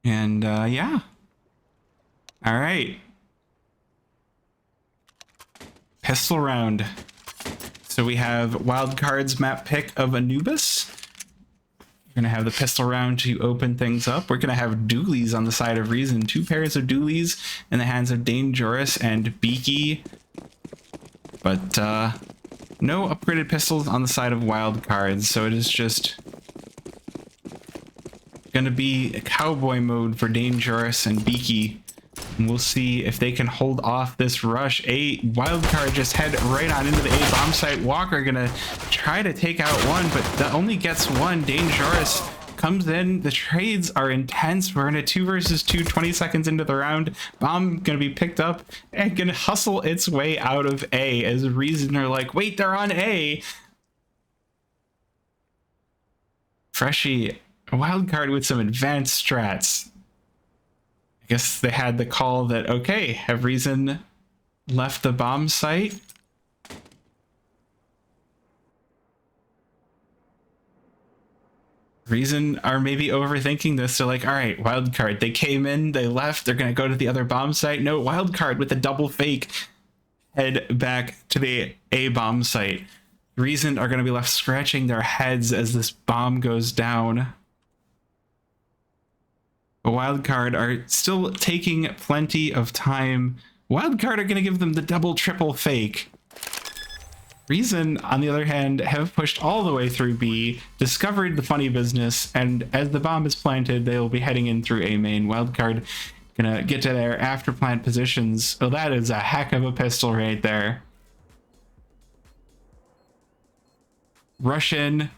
And yeah. All right. Pistol round. So we have Wildcard's map pick of Anubis. We're going to have the pistol round to open things up. We're going to have dualies on the side of Reason. 2 pairs of dualies in the hands of Dangerous and Beaky. But no upgraded pistols on the side of Wildcard. So it is just going to be a cowboy mode for Dangerous and Beaky. And we'll see if they can hold off this rush. Wildcard just head right on into the A bomb site. Walker gonna try to take out one, but that only gets one. Dangerous comes in. The trades are intense. We're in a 2 versus 2, 20 seconds into the round. Bomb gonna be picked up and gonna hustle its way out of A as Reason are like, wait, they're on A. Freshie, Wildcard with some advanced strats. I guess they had the call that, okay, have Reason left the bomb site? Reason are maybe overthinking this. They're like, all right, Wildcard, they came in, they left, they're going to go to the other bomb site. No, Wildcard with a double fake head back to the A bomb site. Reason are going to be left scratching their heads as this bomb goes down. Wildcard are still taking plenty of time. Wildcard are going to give them the double triple fake. Reason, on the other hand, have pushed all the way through B, discovered the funny business, and as the bomb is planted, they will be heading in through A main. Wildcard gonna get to their after plant positions. Oh, that is a heck of a pistol right there. Rush in,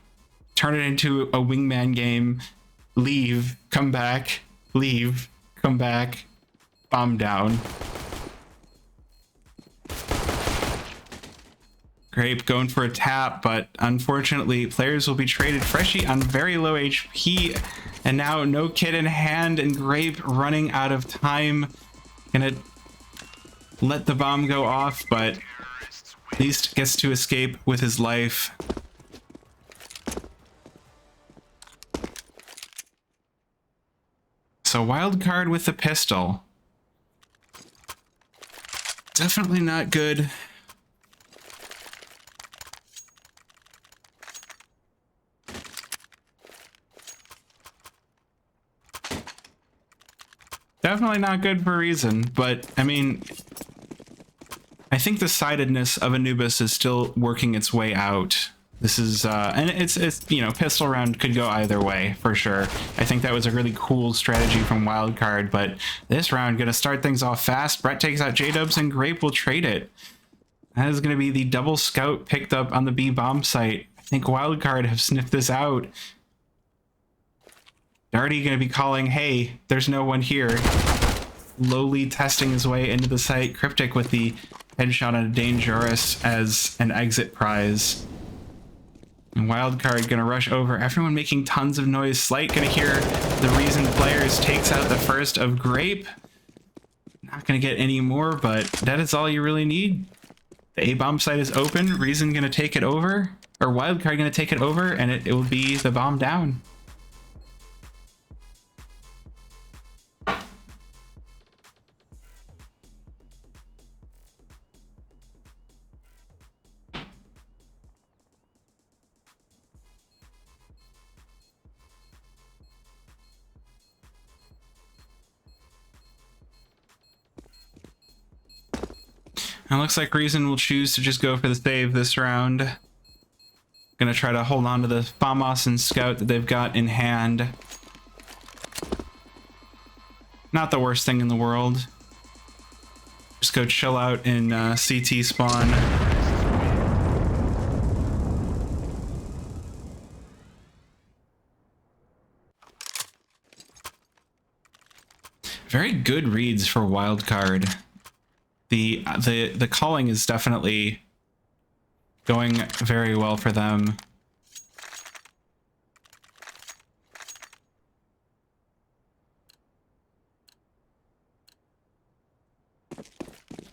turn it into a wingman game, leave, come back, leave, come back, bomb down. Grape going for a tap, but unfortunately players will be traded. Freshie on very low HP, and now no kit in hand, and Grape running out of time. Gonna let the bomb go off, but at least gets to escape with his life. So Wildcard with the pistol. Definitely not good. Definitely not good for Reason, but I mean, I think the sidedness of Anubis is still working its way out. This is, and it's, you know, pistol round could go either way, for sure. I think that was a really cool strategy from Wildcard, but this round gonna start things off fast. Brett takes out J-Dubs and Grape will trade it. That is gonna be the double scout picked up on the B bomb site. I think Wildcard have sniffed this out. Darty gonna be calling, hey, there's no one here. Slowly testing his way into the site. Cryptic with the headshot on Dangerous as an exit prize. And Wildcard gonna rush over. Everyone making tons of noise. Slight gonna hear the Reason players. Takes out the first of Grape. Not gonna get any more, but that is all you really need. The A-bomb site is open. Reason gonna take it over. Or Wildcard gonna take it over, and it will be the bomb down. It looks like Reason will choose to just go for the save this round. Gonna try to hold on to the FAMAS and Scout that they've got in hand. Not the worst thing in the world. Just go chill out in CT spawn. Very good reads for Wildcard. The calling is definitely going very well for them.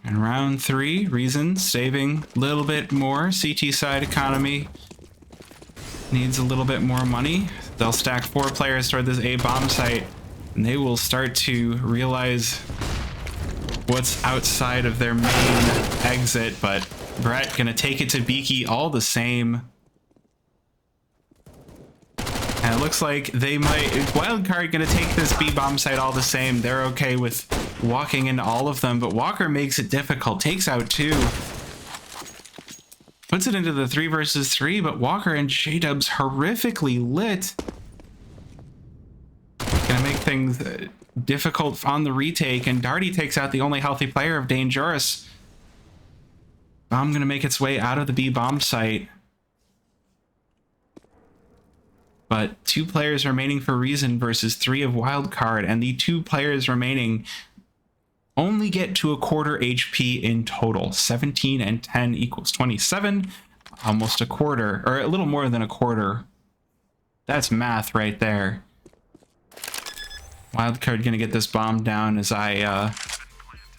And round 3, Reason saving a little bit more. CT side economy needs a little bit more money. They'll stack 4 players toward this A bomb site. And they will start to realize what's outside of their main exit, but Brett gonna take it to Beaky all the same. And it looks like they might... Wildcard gonna take this B-bomb site all the same. They're okay with walking into all of them, but Walker makes it difficult. Takes out 2. Puts it into the 3 versus 3, but Walker and J-Dubs horrifically lit. Gonna make things difficult on the retake, and Darty takes out the only healthy player of Dangerous. Bomb gonna make its way out of the B-bomb site. But 2 players remaining for Reason versus 3 of Wildcard, and the 2 players remaining only get to a quarter HP in total. 17 and 10 equals 27, almost a quarter, or a little more than a quarter. That's math right there. Wildcard gonna get this bomb down as I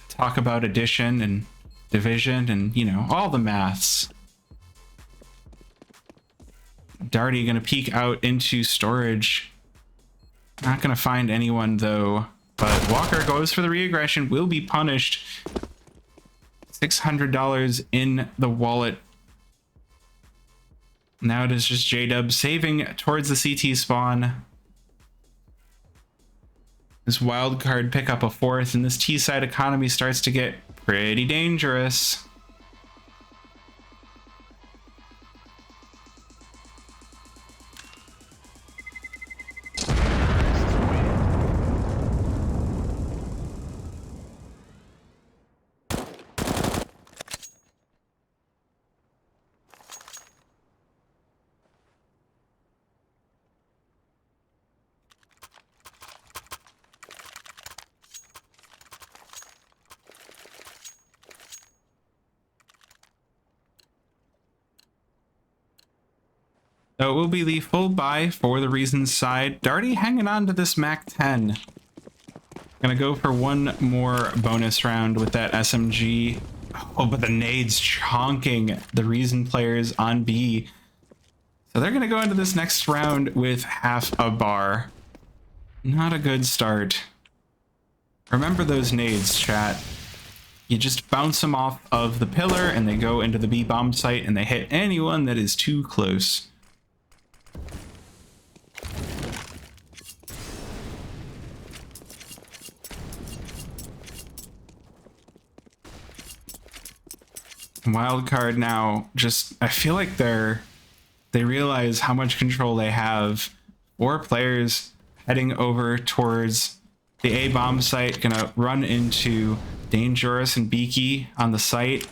talk about addition and division and, you know, all the maths. Darty gonna peek out into storage. Not gonna find anyone though, but Walker goes for the re-aggression, will be punished. $600 in the wallet. Now it is just J-Dub saving towards the CT spawn. This Wildcard pick up a 4th, and this T-side economy starts to get pretty dangerous. So it will be the full buy for the Reason side. Darty hanging on to this Mac 10. Gonna go for one more bonus round with that SMG. Oh, but the nades chonking the Reason players on B. So they're gonna go into this next round with half a bar. Not a good start. Remember those nades, chat. You just bounce them off of the pillar and they go into the B bomb site and they hit anyone that is too close. Wildcard now just, I feel like they realize how much control they have. 4 players heading over towards the A bomb site, gonna run into Dangerous and Beaky on the site.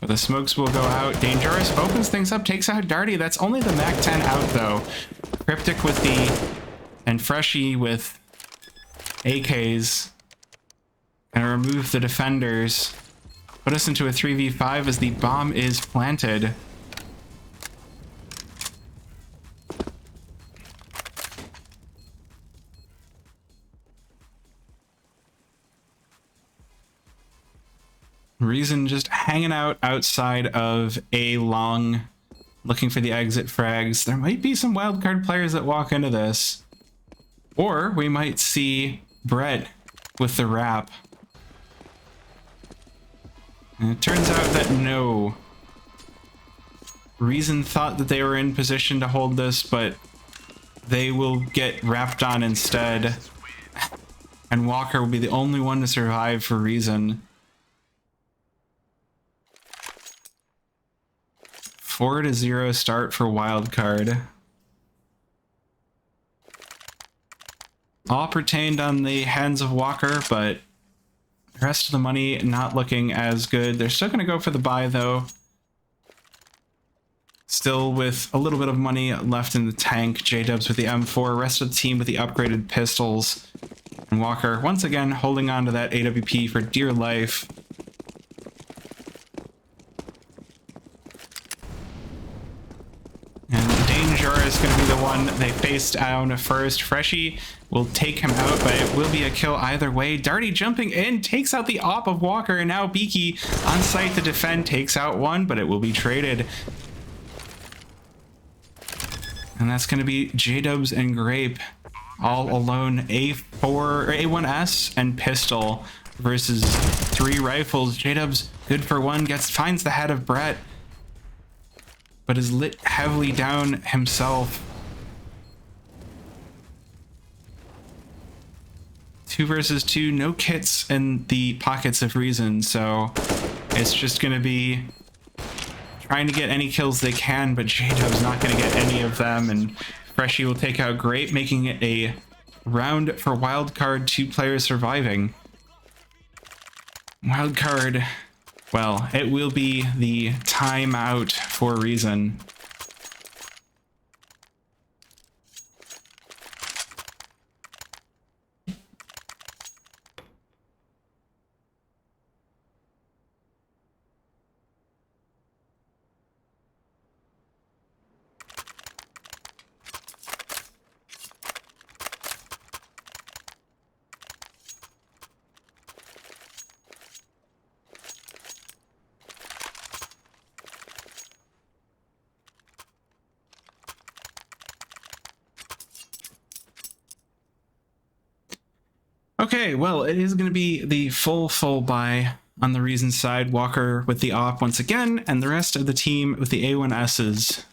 But the smokes will go out. Dangerous opens things up, takes out Darty. That's only the Mac 10 out though. Cryptic with the, and Freshie with AKs. Gonna remove the defenders. Put us into a 3v5 as the bomb is planted. Reason just hanging out outside of A long, looking for the exit frags. There might be some Wildcard players that walk into this. Or we might see Brett with the wrap. And it turns out that no. Reason thought that they were in position to hold this, but they will get wrapped on instead. And Walker will be the only one to survive for Reason. 4-0 start for Wildcard. All pertained on the hands of Walker, but the rest of the money not looking as good. They're still going to go for the buy, though. Still with a little bit of money left in the tank. J-Dubs with the M4, rest of the team with the upgraded pistols. And Walker, once again, holding on to that AWP for dear life. And Danger is going to be the one they face down first. Freshie will take him out, but it will be a kill either way. Darty jumping in, takes out the op of Walker, and now Beaky on site to defend, takes out one, but it will be traded. And that's going to be J-Dubs and Grape all alone. A4 or A1S and Pistol versus 3 rifles. J-Dubs good for one, finds the head of Brett, but is lit heavily down himself. 2 versus 2, no kits in the pockets of Reason, so it's just going to be trying to get any kills they can, but J-Dub's not going to get any of them, and Freshie will take out Grape, making it a round for Wildcard, 2 players surviving. Wildcard, well, it will be the timeout for Reason. Okay, well, it is going to be the full buy on the Reason side. Walker with the op once again, and the rest of the team with the A1Ss.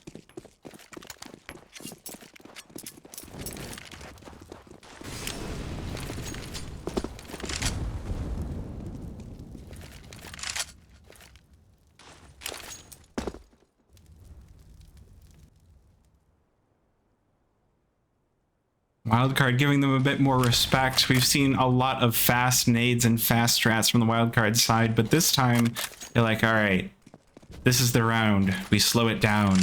Wildcard giving them a bit more respect. We've seen a lot of fast nades and fast strats from the Wildcard side, but this time they're like, all right, this is the round. We slow it down.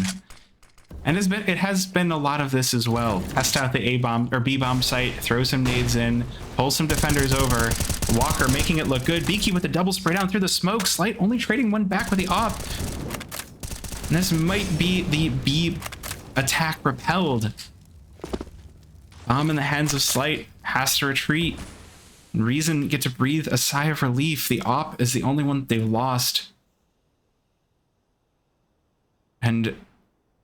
And it has been a lot of this as well. Test out the A-bomb or B-bomb site, throw some nades in, pull some defenders over. Walker making it look good. Beaky with the double spray down through the smoke. Slight only trading one back with the op. And this might be the B attack repelled. Bomb in the hands of Slight, has to retreat. Reason get to breathe a sigh of relief. The op is the only one they've lost. And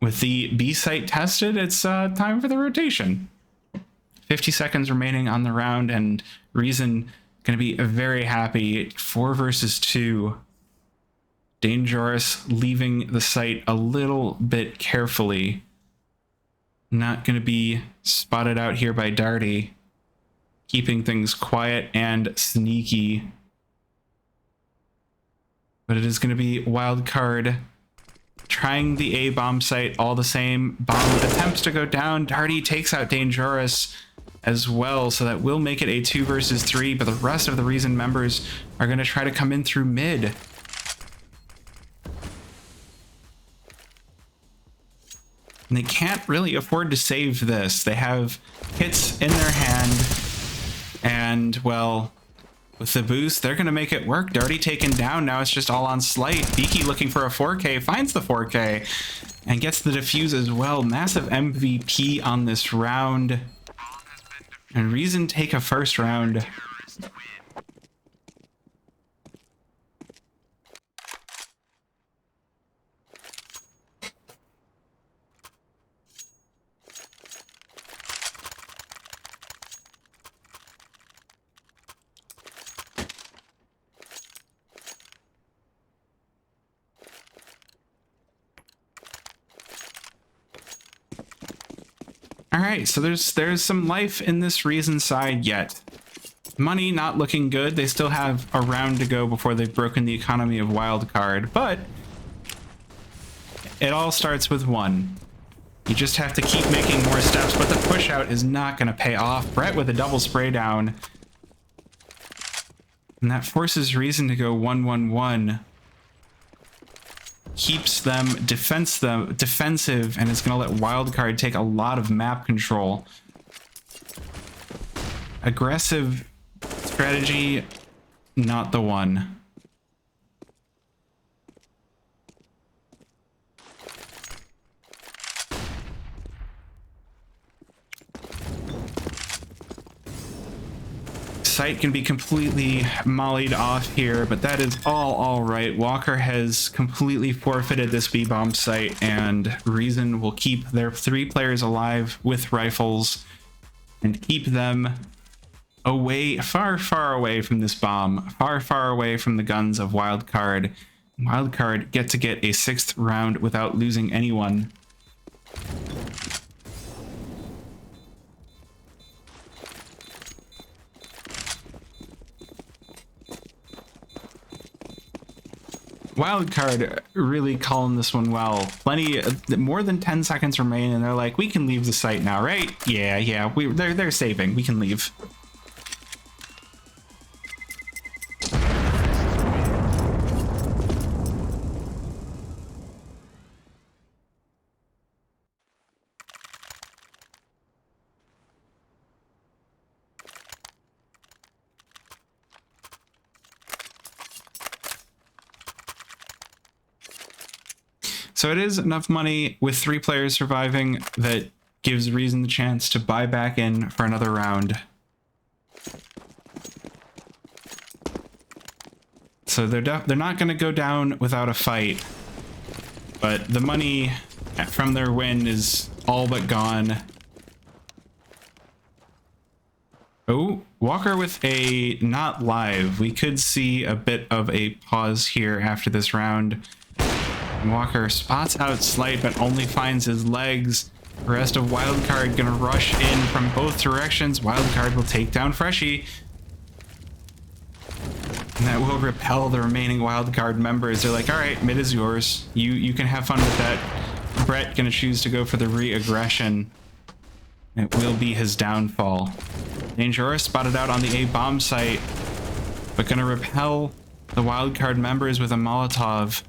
with the B site tested, it's time for the rotation. 50 seconds remaining on the round, and Reason going to be very happy. 4 versus 2. Dangerous leaving the site a little bit carefully. Not going to be spotted out here by Darty. Keeping things quiet and sneaky. But it is going to be Wildcard trying the A-bomb site all the same. Bomb attempts to go down. Darty takes out Dangerous as well, so that will make it a 2 versus 3, but the rest of the Reason members are going to try to come in through mid. And they can't really afford to save this. They have hits in their hand, and well, with the boost, they're going to make it work. Darty taken down. Now it's just all on Slight. Beaky looking for a 4K, finds the 4K, and gets the defuse as well. Massive MVP on this round. And Reason take a first round. All right, so there's some life in this Reason side yet. Money not looking good. They still have a round to go before they've broken the economy of Wildcard, but it all starts with 1. You just have to keep making more steps, but the push out is not going to pay off. Brett with a double spray down. And that forces Reason to go 1-1-1. Keeps them defensive, and it's going to let Wildcard take a lot of map control. Aggressive strategy, not the one. site can be completely mollied off here, but that is all right. Walker has completely forfeited this B-bomb site, and Reason will keep their 3 players alive with rifles and keep them away, far away from this bomb, far away from the guns of Wildcard. Wildcard get to get a 6th round without losing anyone. Wildcard really calling this one well. Plenty, more than 10 seconds remain, and they're like, we can leave the site now, right? Yeah, they're saving. We can leave. So it is enough money with 3 players surviving that gives Reason the chance to buy back in for another round. So they're not going to go down without a fight, but the money from their win is all but gone. Oh, Walker with a not live. We could see a bit of a pause here after this round. Walker spots out Slight, but only finds his legs. The rest of Wildcard gonna rush in from both directions. Wildcard will take down Freshie. And that will repel the remaining Wildcard members. They're like, all right, mid is yours. You can have fun with that. Brett gonna choose to go for the re-aggression. It will be his downfall. Dangerous spotted out on the A bomb site, but gonna repel the Wildcard members with a Molotov.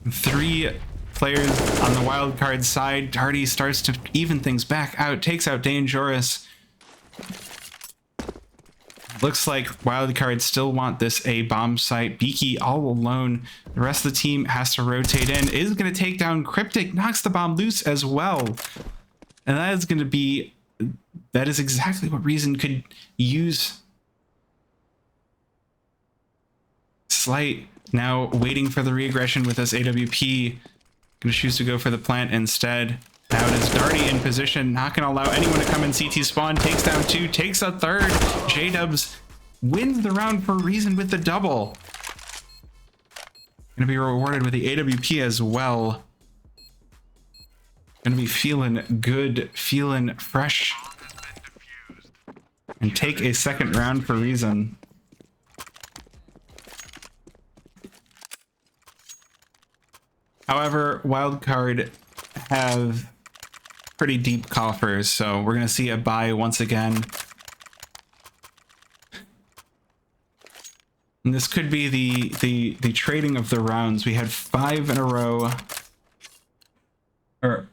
3 players on the Wildcard side. Darty starts to even things back out, takes out Dangerous. Looks like Wildcard still want this A bomb site. Beaky all alone. The rest of the team has to rotate in. Is going to take down Cryptic, knocks the bomb loose as well. And that is going to be, that is exactly what Reason could use. Slight now waiting for the re-aggression with this AWP. Gonna choose to go for the plant instead. Now it is Darty in position, not gonna allow anyone to come in CT spawn. Takes down 2, takes a 3rd. J-Dubs wins the round for Reason with the double. Gonna be rewarded with the AWP as well. Gonna be feeling good, feeling fresh. And take a 2nd round for Reason. However, Wildcard have pretty deep coffers, so we're going to see a buy once again. And this could be the trading of the rounds. We had 5 in a row. Or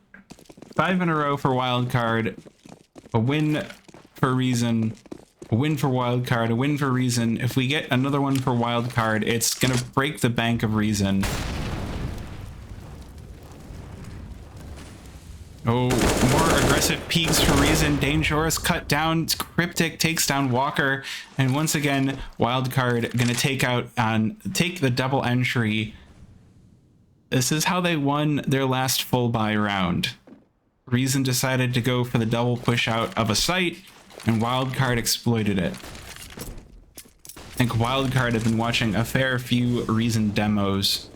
5 in a row for Wildcard. A win for Reason. A win for Wildcard. A win for Reason. If we get another one for Wildcard, it's going to break the bank of Reason. Oh, more aggressive peeks for Reason. Dangerous cut down. Cryptic takes down Walker. And once again, Wildcard gonna take the double entry. This is how they won their last full buy round. Reason decided to go for the double push out of a site, and Wildcard exploited it. I think Wildcard have been watching a fair few Reason demos.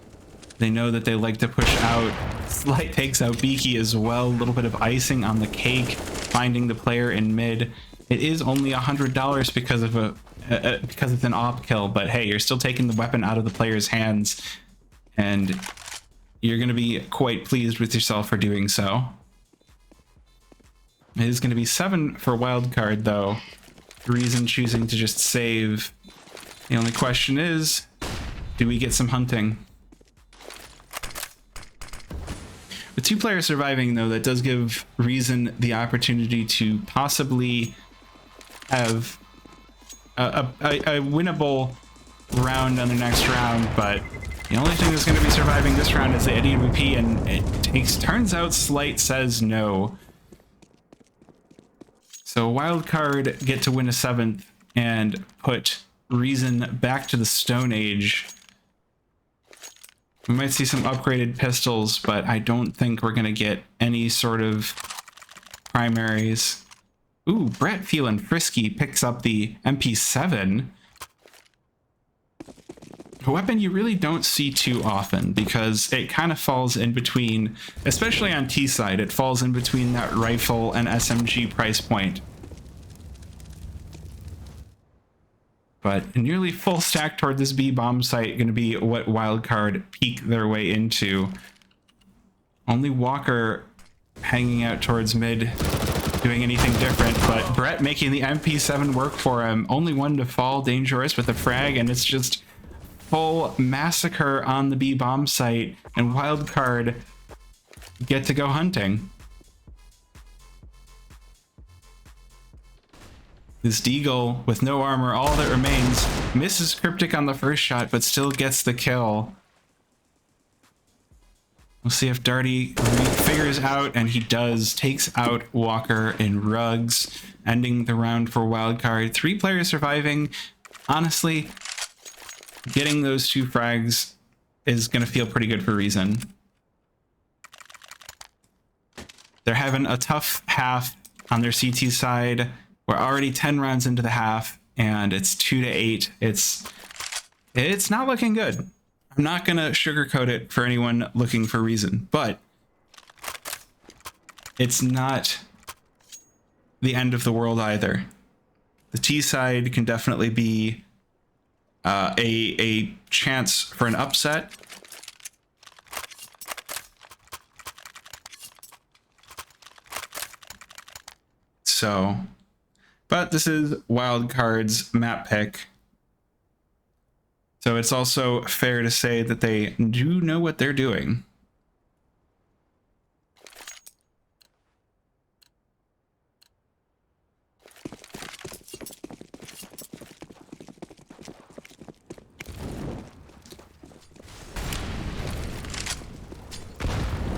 They know that they like to push out. Slight takes out Beaky as well. A little bit of icing on the cake, finding the player in mid. It is only $100 because of because it's an op kill, but hey, you're still taking the weapon out of the player's hands, and you're going to be quite pleased with yourself for doing so. It is going to be 7 for Wildcard, though. Reason choosing to just save. The only question is, do we get some hunting? With 2 players surviving, though, that does give Reason the opportunity to possibly have a winnable round on the next round, but the only thing that's going to be surviving this round is the AWP, and it turns out Slight says no. 2 players surviving, though, that does give Reason the opportunity to possibly have a winnable round on the next round, but the only thing that's going to be surviving this round is the AWP, and it turns out Slight says no. 2 players surviving, though, that does give Reason the opportunity to possibly have a winnable round on the next round, but the only thing that's going to be surviving this round is the AWP, and it turns out Slight says no. So Wildcard get to win a 7th and put Reason back to the Stone Age. We might see some upgraded pistols, but I don't think we're going to get any sort of primaries. Ooh, Brett feeling frisky picks up the MP7. A weapon you really don't see too often because it kind of falls in between, especially on T side, it falls in between that rifle and SMG price point. But nearly full stack toward this B bomb site going to be what Wildcard peek their way into. Only Walker hanging out towards mid, doing anything different, but Brett making the MP7 work for him. Only one to fall, Dangerous with a frag, and it's just full massacre on the B bomb site, and Wildcard get to go hunting. This Deagle with no armor, all that remains, misses Cryptic on the first shot, but still gets the kill. We'll see if Darty figures out, and he does, takes out Walker and Ruggs, ending the round for Wildcard. 3 players surviving. Honestly, getting those 2 frags is going to feel pretty good for Reason. They're having a tough half on their CT side. We're already 10 rounds into the half, and it's 2-8. It's not looking good. I'm not going to sugarcoat it for anyone looking for Reason, but it's not the end of the world either. The T side can definitely be a chance for an upset. So, but this is Wildcard's map pick. So it's also fair to say that they do know what they're doing.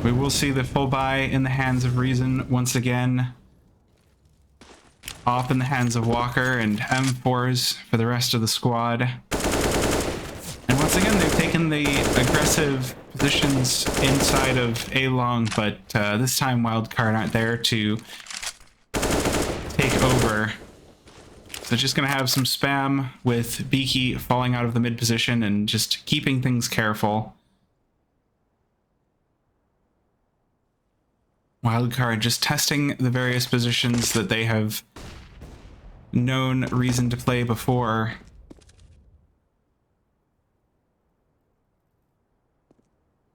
We will see the full buy in the hands of Reason once again. Off in the hands of Walker and M4s for the rest of the squad. And once again, they've taken the aggressive positions inside of A-Long, but this time Wildcard aren't there to take over. So just going to have some spam with Beaky falling out of the mid position and just keeping things careful. Wildcard just testing the various positions that they have known Reason to play before.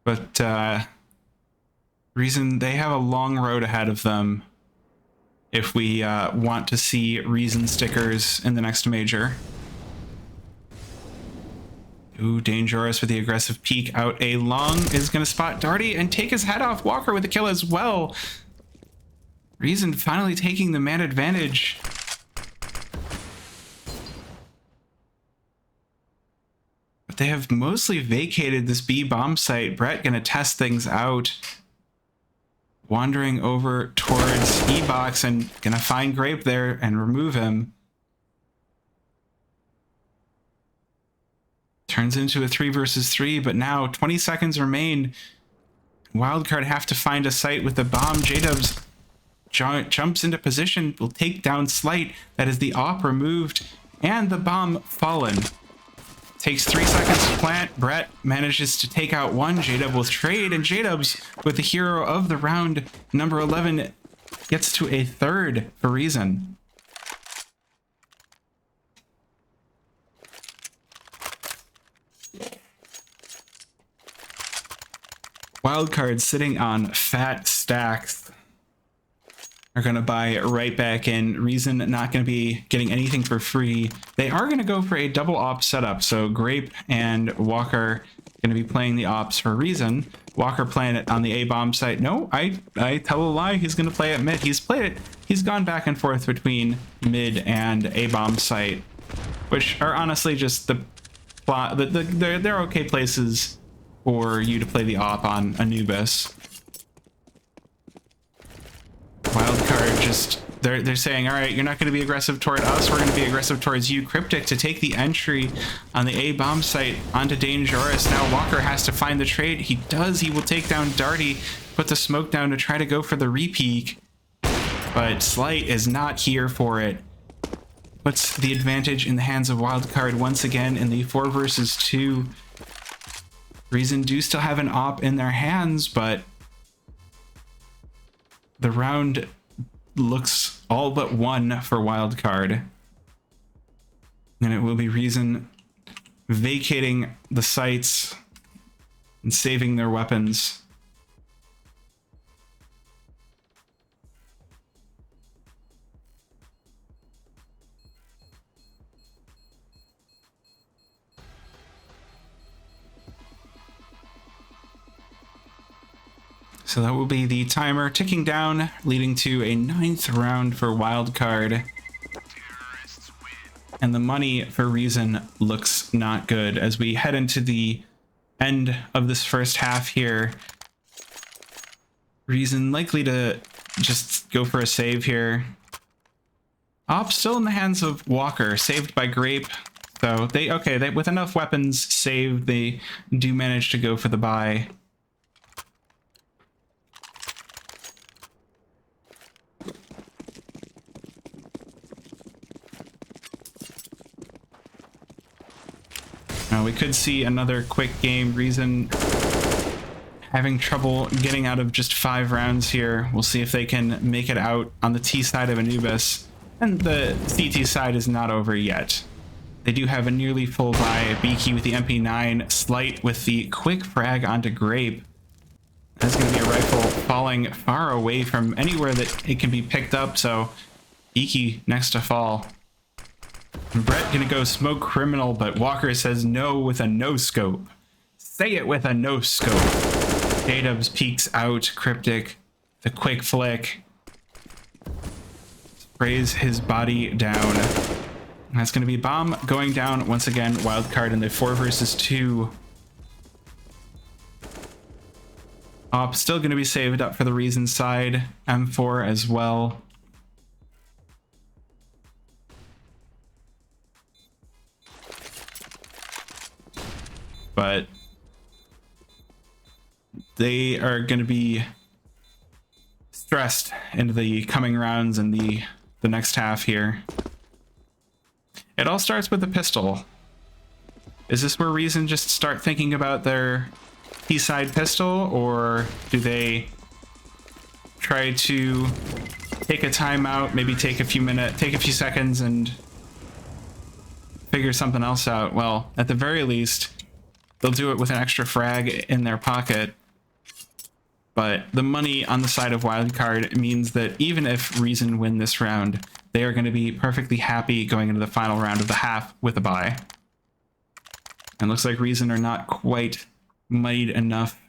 But Reason, they have a long road ahead of them if we want to see Reason stickers in the next major. Ooh, Dangerous with the aggressive peek out. A-Long is going to spot Darty and take his head off Walker with a kill as well. Reason finally taking the man advantage. But they have mostly vacated this B bomb site. Brett going to test things out. Wandering over towards E-Box and going to find Grape there and remove him. Turns into a 3 versus 3, but now 20 seconds remain. Wildcard have to find a site with the bomb. J-Dubs jumps into position, will take down Slight. That is the op removed and the bomb fallen. Takes 3 seconds to plant. Brett manages to take out one. J-Dub will trade, and J-Dubs with the hero of the round, number 11, gets to a 3rd for Reason. Wildcard sitting on fat stacks are going to buy right back in. Reason not going to be getting anything for free. They are going to go for a double op setup. So Grape and Walker going to be playing the ops for Reason. Walker playing it on the A-bomb site. No, I tell a lie. He's going to play at mid. He's played it. He's gone back and forth between mid and A-bomb site, which are honestly just the plot. They're okay places for you to play the op on Anubis. Wildcard just they're saying, all right, you're not going to be aggressive toward us. We're going to be aggressive towards you. Cryptic to take the entry on the A bomb site onto Dangerous. Now Walker has to find the trade. He does. He will take down Darty, put the smoke down to try to go for the repeak. But Slight is not here for it. Puts the advantage in the hands of Wildcard once again in the 4 versus 2. Reason do still have an op in their hands, but the round looks all but won for Wildcard. And it will be Reason vacating the sites and saving their weapons. So that will be the timer ticking down, leading to a 9th round for Wildcard. And the money for Reason looks not good as we head into the end of this first half here. Reason likely to just go for a save here. Op still in the hands of Walker, saved by Grape. So they with enough weapons saved, they do manage to go for the buy. We could see another quick game. Reason having trouble getting out of just 5 rounds here. We'll see if they can make it out on the T side of Anubis. And the CT side is not over yet. They do have a nearly full buy. Beaky with the MP9. Slight with the quick frag onto Grape. That's going to be a rifle falling far away from anywhere that it can be picked up. So Beaky next to fall. Brett gonna go smoke criminal, but Walker says no with a no scope. Say it with a no scope. J-Dubs peeks out. Cryptic, the quick flick. Sprays his body down. That's gonna be bomb going down once again. Wildcard in the 4 versus 2. Op still gonna be saved up for the Reason side. M4 as well. But they are going to be stressed into the coming rounds and the next half here. It all starts with the pistol. Is this where Reason just start thinking about their T-side pistol, or do they try to take a timeout, maybe take a few seconds and figure something else out? Well, at the very least, they'll do it with an extra frag in their pocket. But the money on the side of Wildcard means that even if Reason win this round, they are going to be perfectly happy going into the final round of the half with a buy. And looks like Reason are not quite muddied enough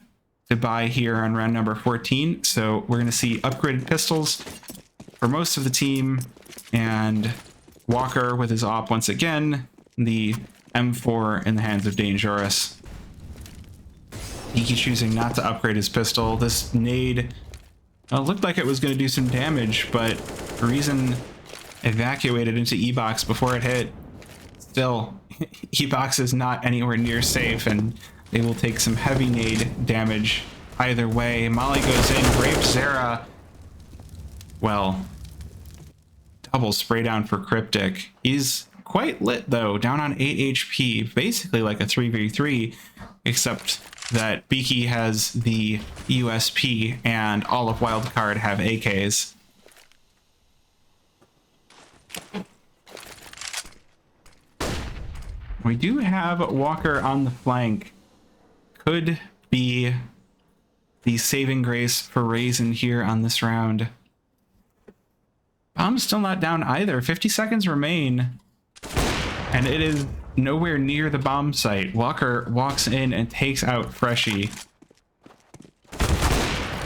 to buy here on round number 14. So we're going to see upgraded pistols for most of the team. And Walker with his op once again. The M4 in the hands of Dangerous. Iki choosing not to upgrade his pistol. This nade looked like it was going to do some damage, but Reason evacuated into E-Box before it hit. Still, E-Box is not anywhere near safe, and they will take some heavy nade damage either way. Molly goes in. Grape Zera. Well, double spray down for Cryptic. He's quite lit though, down on 8 HP, basically like a 3v3, except that Beaky has the USP and all of Wildcard have AKs. We do have Walker on the flank. Could be the saving grace for Reason here on this round. Bomb's still not down either. 50 seconds remain. And it is nowhere near the bomb site. Walker walks in and takes out Freshy.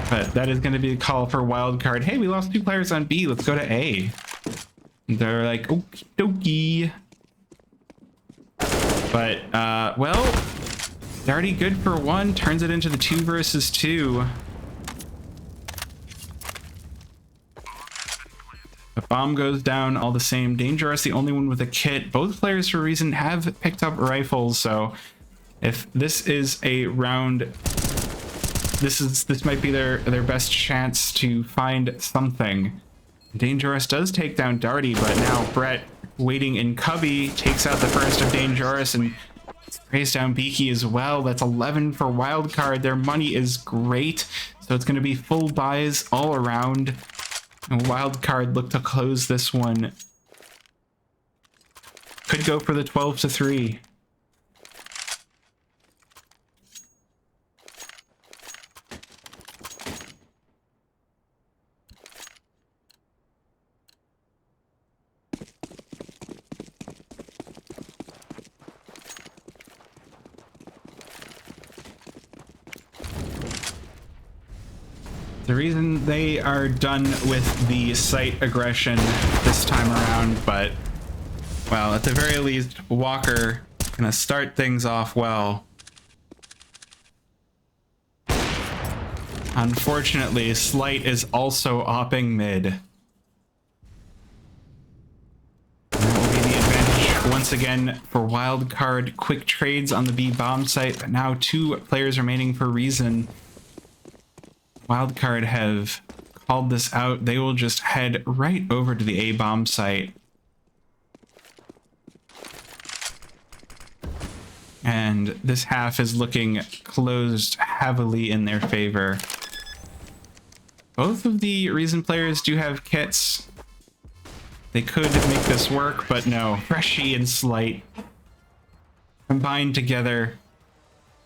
But that is going to be a call for Wildcard. Hey, we lost 2 players on B. Let's go to A. And they're like, okie dokie. But, well, Darty good for 1. Turns it into the 2 versus 2. Bomb goes down all the same. Dangerous, the only one with a kit. Both players for Reason have picked up rifles, so if this is a round, this might be their best chance to find something. Dangerous does take down Darty, but now Brett, waiting in cubby, takes out the first of Dangerous and sprays down Beaky as well. That's 11 for Wildcard. Their money is great, so it's going to be full buys all around. And Wildcard look to close this one. Could go for the 12-3. The reason they are done with the site aggression this time around, but, well, at the very least, Walker gonna start things off well. Unfortunately, Slight is also opping mid. That will be the advantage once again for Wildcard. Quick trades on the B bomb site, but now 2 players remaining for Reason. Wildcard have called this out. They will just head right over to the A bomb site. And this half is looking closed heavily in their favor. Both of the Reason players do have kits. They could make this work, but no. Freshy and Slight combined together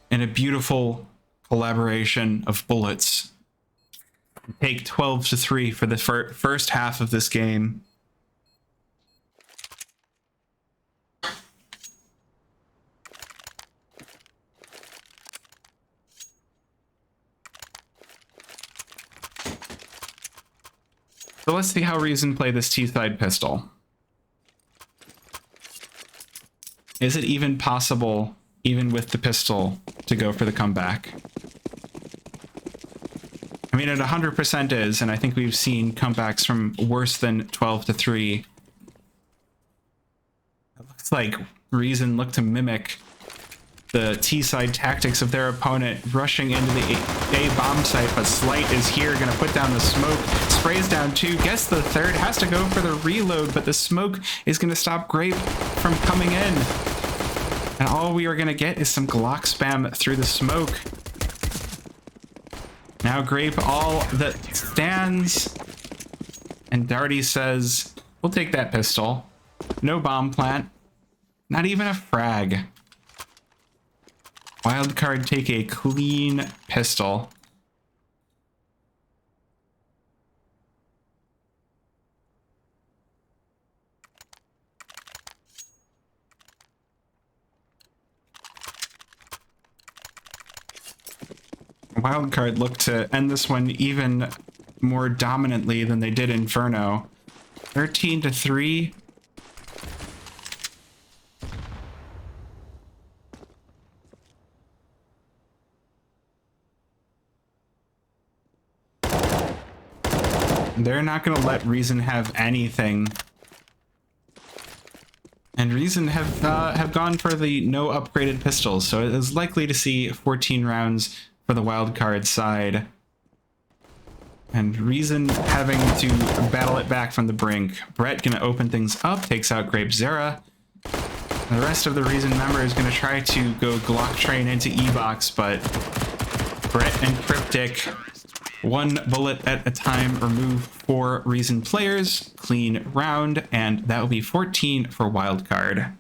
in a beautiful collaboration of bullets. Take 12-3 for the first half of this game. So let's see how Reason play this T-side pistol. Is it even possible, even with the pistol, to go for the comeback? I mean, it 100% is, and I think we've seen comebacks from worse than 12-3. It looks like Reason looked to mimic the T-side tactics of their opponent, rushing into the A bomb site, but Slight is here, gonna put down the smoke, sprays down 2, gets the third, has to go for the reload, but the smoke is gonna stop Grape from coming in. And all we are gonna get is some Glock spam through the smoke. Now Grape all that stands, and Darty says, we'll take that pistol. No bomb plant, not even a frag. Wildcard take a clean pistol. Wildcard looked to end this one even more dominantly than they did Inferno. 13-3. They're not going to let Reason have anything. And Reason have gone for the no upgraded pistols, so it is likely to see 14 rounds for the Wildcard side. And Reason having to battle it back from the brink. Brett going to open things up, takes out Grape Zera. The rest of the Reason member is going to try to go Glock train into E-Box, but Brett and Cryptic, one bullet at a time, remove 4 Reason players. Clean round, and that will be 14 for Wildcard.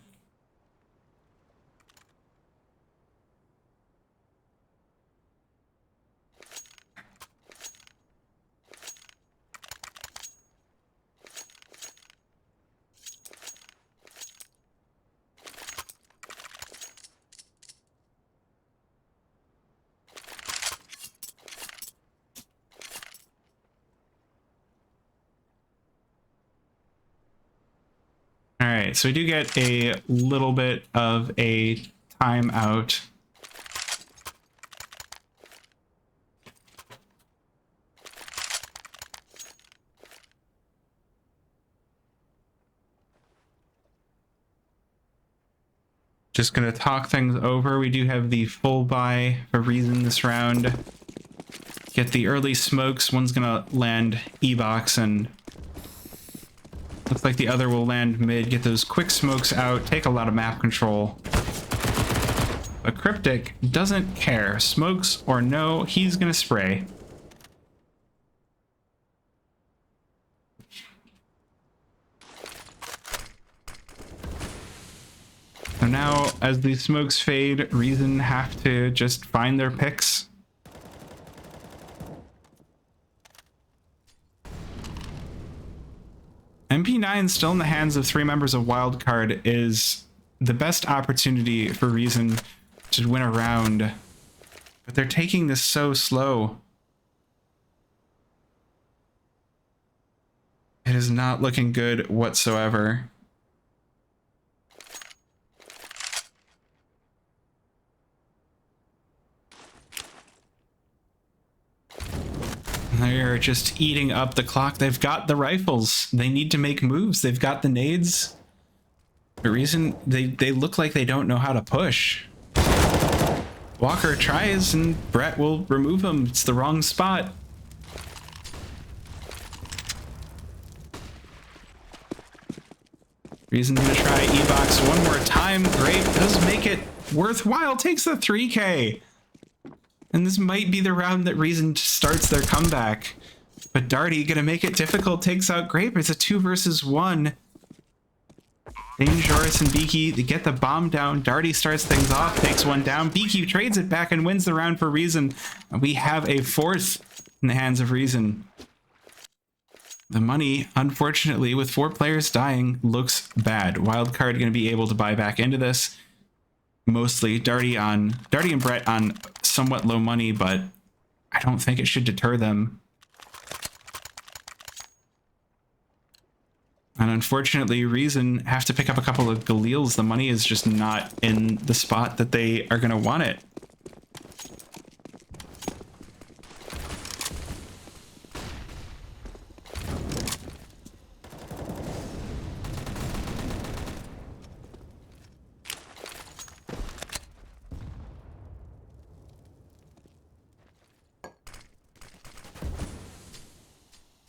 All right, so we do get a little bit of a timeout. Just gonna talk things over. We do have the full buy for Reason this round. Get the early smokes. One's gonna land E-box and looks like the other will land mid. Get those quick smokes out. Take a lot of map control. But Cryptic doesn't care. Smokes or no, he's gonna spray. So now, as these smokes fade, Reason have to just find their picks. MP9 still in the hands of 3 members of Wildcard is the best opportunity for Reason to win a round. But they're taking this so slow. It is not looking good whatsoever. They're just eating up the clock. They've got the rifles. They need to make moves. They've got the nades. The reason they look like they don't know how to push. Walker tries and Brett will remove him. It's the wrong spot. Reason's gonna try E-box one more time. Great, does make it worthwhile. Takes the 3K. And this might be the round that Reason starts their comeback. But Darty gonna make it difficult, takes out Grape. It's a 2 versus 1. Dangerous and Beaky to get the bomb down. Darty starts things off, takes one down. Beaky trades it back and wins the round for Reason. We have a 4th in the hands of Reason. The money, unfortunately, with 4 players dying, looks bad. Wildcard gonna be able to buy back into this. Mostly Darty and Brett on somewhat low money, but I don't think it should deter them. And unfortunately, Reason have to pick up a couple of Galeels. The money is just not in the spot that they are going to want it.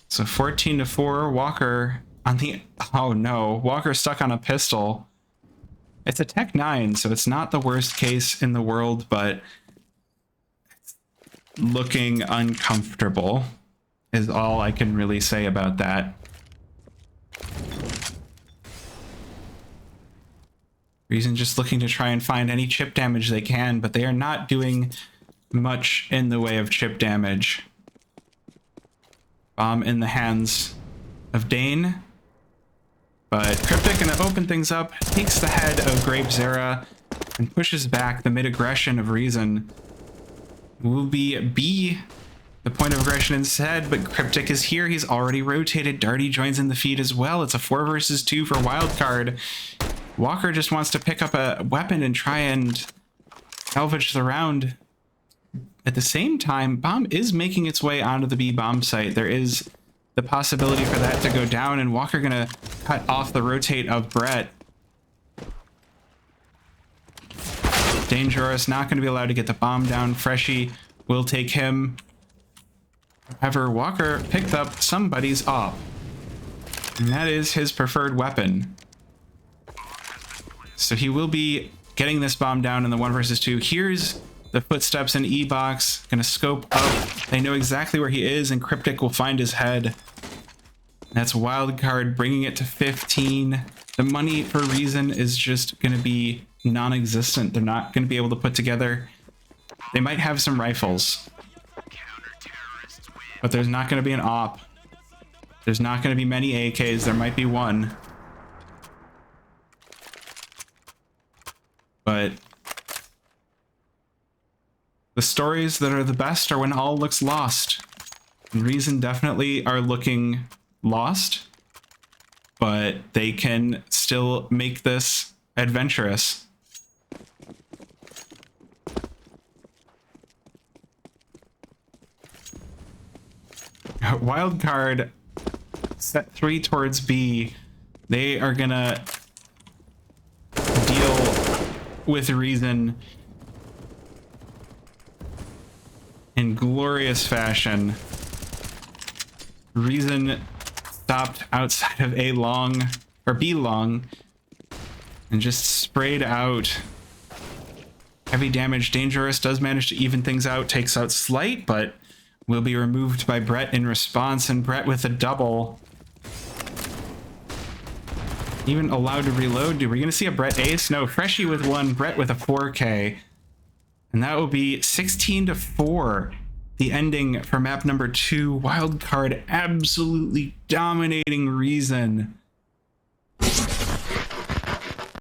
So 14-4, Walker on the... Oh no, Walker stuck on a pistol. It's a Tech 9, so it's not the worst case in the world, but it's looking uncomfortable is all I can really say about that. Reason just looking to try and find any chip damage they can, but they are not doing much in the way of chip damage. Bomb in the hands of Dane. But Cryptic gonna open things up, takes the head of Grape Zera, and pushes back the mid-aggression of Reason. Will be B, the point of aggression instead, but Cryptic is here. He's already rotated. Darty joins in the feed as well. It's a 4 versus 2 for Wildcard. Walker just wants to pick up a weapon and try and salvage the round. At the same time, bomb is making its way onto the B bomb site. There is the possibility for that to go down, and Walker gonna cut off the rotate of Brett. Dangerous, not gonna be allowed to get the bomb down. Freshy will take him. However, Walker picked up somebody's op, and that is his preferred weapon. So he will be getting this bomb down in the 1 versus 2. Here's the footsteps in E-box, gonna scope up. They know exactly where he is, and Cryptic will find his head. That's Wildcard bringing it to 15. The money for Reason is just gonna be non-existent. They're not gonna be able to put together. They might have some rifles, but there's not gonna be an op. There's not gonna be many AKs. There might be one, but the stories that are the best are when all looks lost. And Reason definitely are looking lost, but they can still make this adventurous. Wildcard set 3 towards B. They are gonna deal with Reason in glorious fashion. Reason stopped outside of A long, or B long, and just sprayed out heavy damage. Dangerous does manage to even things out, takes out Slight, but will be removed by Brett in response, and Brett with a double. Even allowed to reload. Are we gonna see a Brett ace? No, Freshie with 1, Brett with a 4K. And that will be 16-4. The ending for map number 2. Wildcard absolutely dominating Reason.